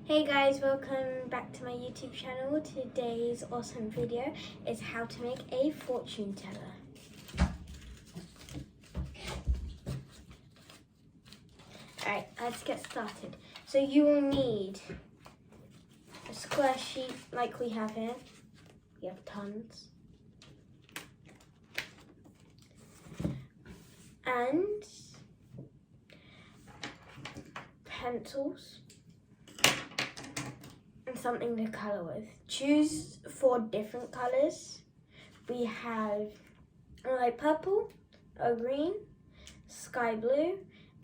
Hey guys, welcome back to my YouTube channel. Today's awesome video is how to make a fortune teller. Alright, let's get started. So you will need a square sheet like we have here. We have tons. And pencils. And something to colour with. Choose 4 different colours. We have a light purple, a green, sky blue,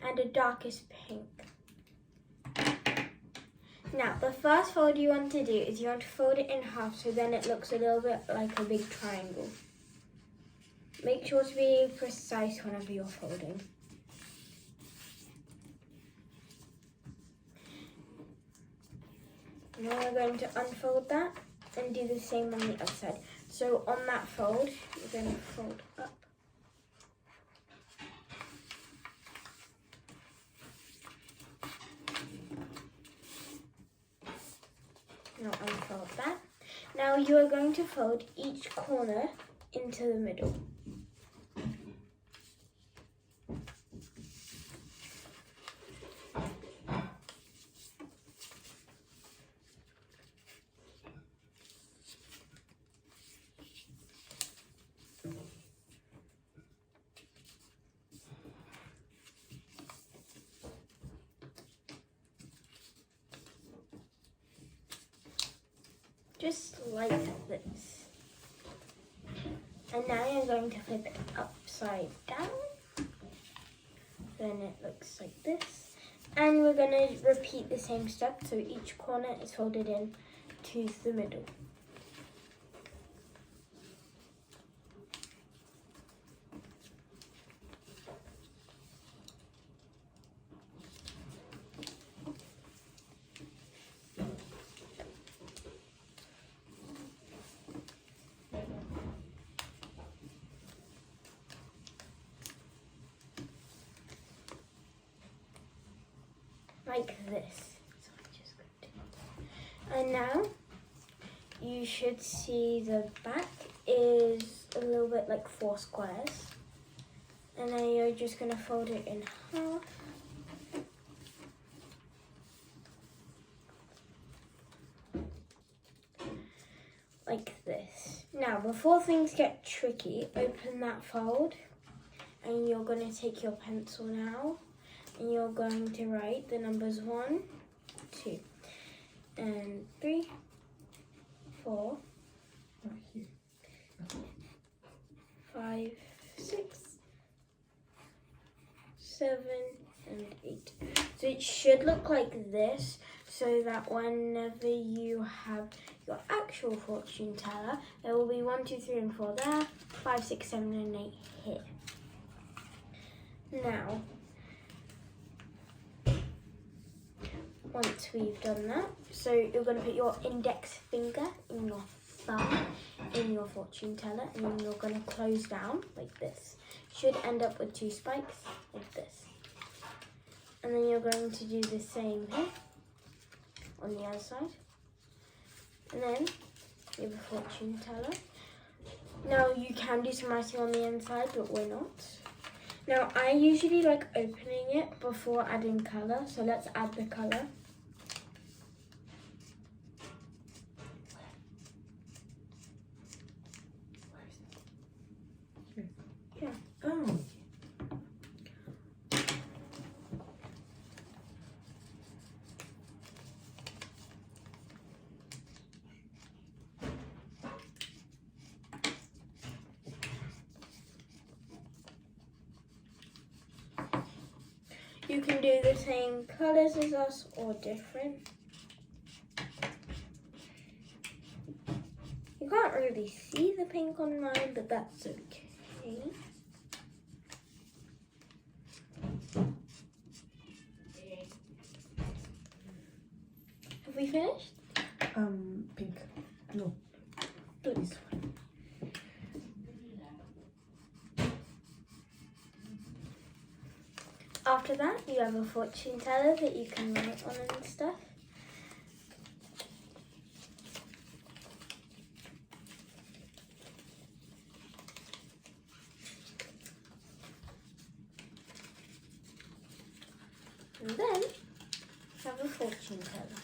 and a darkest pink. Now, the first fold you want to do is you want to fold it in half so then it looks a little bit like a big triangle. Make sure to be precise whenever you're folding. Now we're going to unfold that and do the same on the other side. So on that fold, you're going to fold up. Now unfold that. Now you are going to fold each corner into the middle. Just like this. And now you're going to flip it upside down. Then it looks like this. And we're going to repeat the same step. So each corner is folded in to the middle. Like this. And now you should see the back is a little bit like 4 squares. And then you're just going to fold it in half. Like this. Now, before things get tricky, open that fold. And you're going to take your pencil now. And you're going to write the numbers 1, 2, and 3, 4, 5, 6, 7, and 8. So it should look like this, so that whenever you have your actual fortune teller, there will be 1, 2, 3, and 4 there, 5, 6, 7, and 8 here. Now, once we've done that, so you're going to put your index finger in your thumb in your fortune teller, and then you're going to close down like this. Should end up with 2 spikes like this. And then you're going to do the same here on the other side. And then you have a fortune teller. Now you can do some writing on the inside, but we're not. Now I usually like opening it before adding colour, so let's add the colour. Yeah. Oh. You can do the same colours as us or different. You can't really see the pink on mine, but that's okay. Have we finished? Pink. No. This one. After that, you have a fortune teller that you can write on and stuff. have a fortune teller.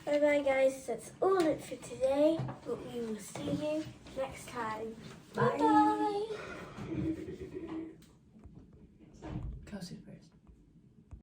Bye bye guys, that's all it for today, but we will see you next time. Bye bye.